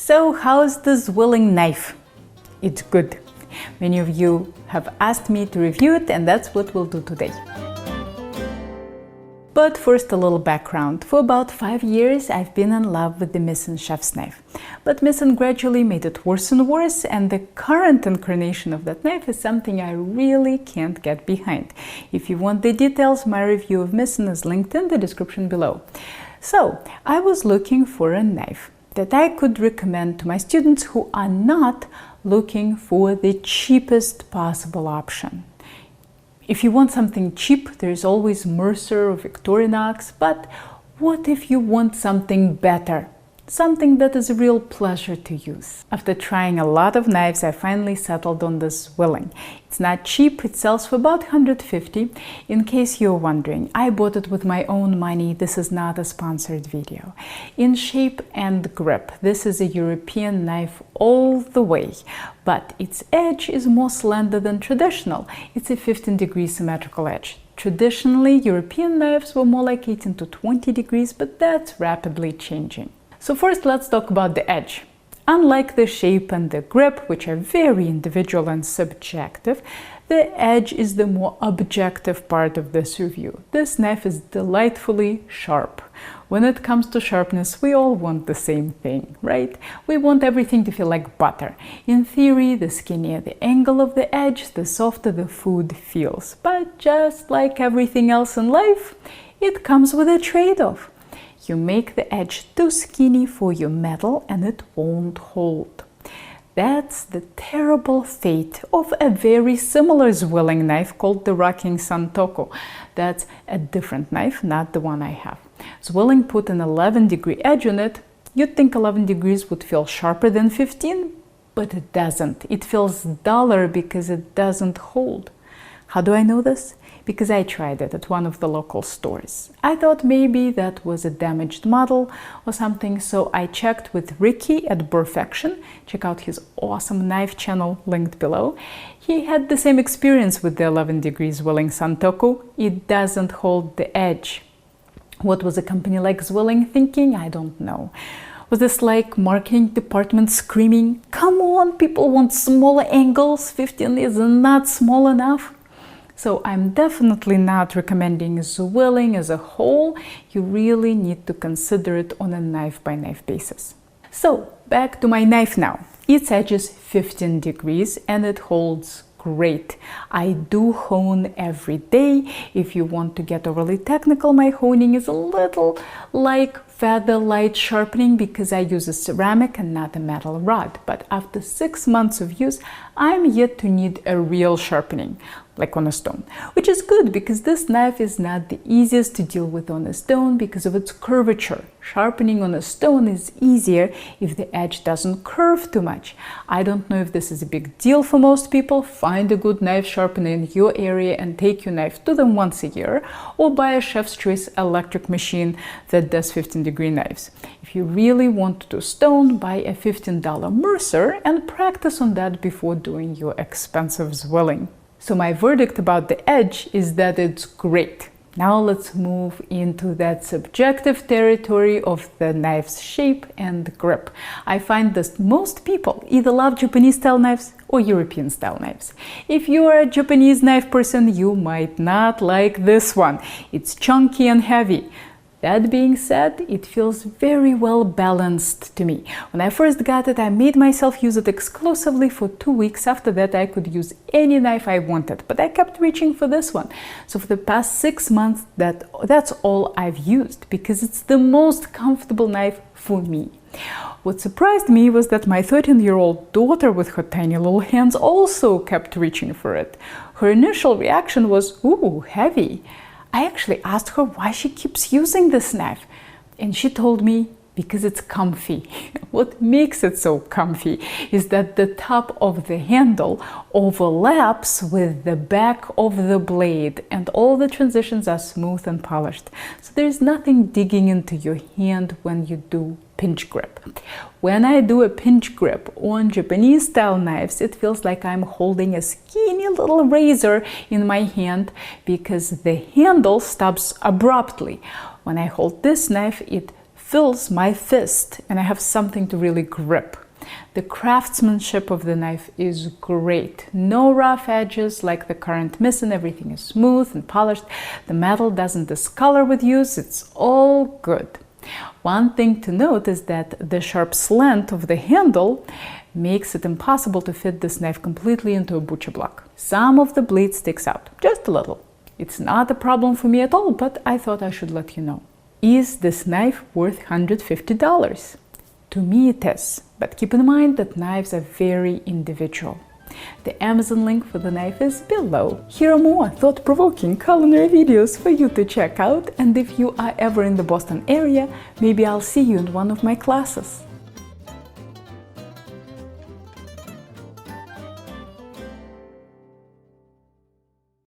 So how's the ZWILLING knife? It's good. Many of you have asked me to review it, and that's what we'll do today. But first, a little background. For about 5 years, I've been in love with the Misen chef's knife. But Misen gradually made it worse and worse, and the current incarnation of that knife is something I really can't get behind. If you want the details, my review of Misen is linked in the description below. So, I was looking for a knife that I could recommend to my students who are not looking for the cheapest possible option. If you want something cheap, there's always Mercer or Victorinox, but what if you want something better? Something that is a real pleasure to use. After trying a lot of knives, I finally settled on this ZWILLING. It's not cheap, it sells for about $150. In case you're wondering, I bought it with my own money. This is not a sponsored video. In shape and grip, this is a European knife all the way, but its edge is more slender than traditional. It's a 15-degree symmetrical edge. Traditionally, European knives were more like 18 to 20 degrees, but that's rapidly changing. So first, let's talk about the edge. Unlike the shape and the grip, which are very individual and subjective, the edge is the more objective part of this review. This knife is delightfully sharp. When it comes to sharpness, we all want the same thing, right? We want everything to feel like butter. In theory, the skinnier the angle of the edge, the softer the food feels. But just like everything else in life, it comes with a trade-off. You make the edge too skinny for your metal and it won't hold. That's the terrible fate of a very similar ZWILLING knife called the Rocking Santoku. That's a different knife, not the one I have. ZWILLING put an 11-degree edge on it. You'd think 11 degrees would feel sharper than 15, but it doesn't. It feels duller because it doesn't hold. How do I know this? Because I tried it at one of the local stores. I thought maybe that was a damaged model or something, so I checked with Ricky at Burrfection. Check out his awesome knife channel linked below. He had the same experience with the 11 degrees ZWILLING Santoku. It doesn't hold the edge. What was a company like ZWILLING thinking? I don't know. Was this like marketing department screaming, "Come on, people want smaller angles, 15 is not small enough"? So I'm definitely not recommending ZWILLING as a whole. You really need to consider it on a knife-by-knife basis. So back to my knife now. Its edge is 15 degrees and it holds great. I do hone every day. If you want to get overly technical, my honing is a little like feather light sharpening because I use a ceramic and not a metal rod. But after 6 months of use, I'm yet to need a real sharpening, like on a stone, which is good because this knife is not the easiest to deal with on a stone because of its curvature. Sharpening on a stone is easier if the edge doesn't curve too much. I don't know if this is a big deal for most people. Find a good knife sharpener in your area and take your knife to them once a year, or buy a Chef's Choice electric machine that does 15-degree knives. If you really want to do stone, buy a $15 Mercer and practice on that before doing your expensive ZWILLING. So my verdict about the edge is that it's great. Now let's move into that subjective territory of the knife's shape and grip. I find that most people either love Japanese-style knives or European-style knives. If you are a Japanese knife person, you might not like this one. It's chunky and heavy. That being said, it feels very well balanced to me. When I first got it, I made myself use it exclusively for 2 weeks. After that, I could use any knife I wanted, but I kept reaching for this one. So for the past 6 months, that's all I've used because it's the most comfortable knife for me. What surprised me was that my 13-year-old daughter with her tiny little hands also kept reaching for it. Her initial reaction was, "Ooh, heavy." I actually asked her why she keeps using this knife, and she told me because it's comfy. What makes it so comfy is that the top of the handle overlaps with the back of the blade and all the transitions are smooth and polished. So there's nothing digging into your hand when you do pinch grip. When I do a pinch grip on Japanese style knives, it feels like I'm holding a skinny little razor in my hand because the handle stops abruptly. When I hold this knife, it fills my fist and I have something to really grip. The craftsmanship of the knife is great. No rough edges like the current Misen. Everything is smooth and polished. The metal doesn't discolor with use. It's all good. One thing to note is that the sharp slant of the handle makes it impossible to fit this knife completely into a butcher block. Some of the blade sticks out, just a little. It's not a problem for me at all, but I thought I should let you know. Is this knife worth $150? To me it is, but keep in mind that knives are very individual. The Amazon link for the knife is below. Here are more thought-provoking culinary videos for you to check out, and if you are ever in the Boston area, maybe I'll see you in one of my classes.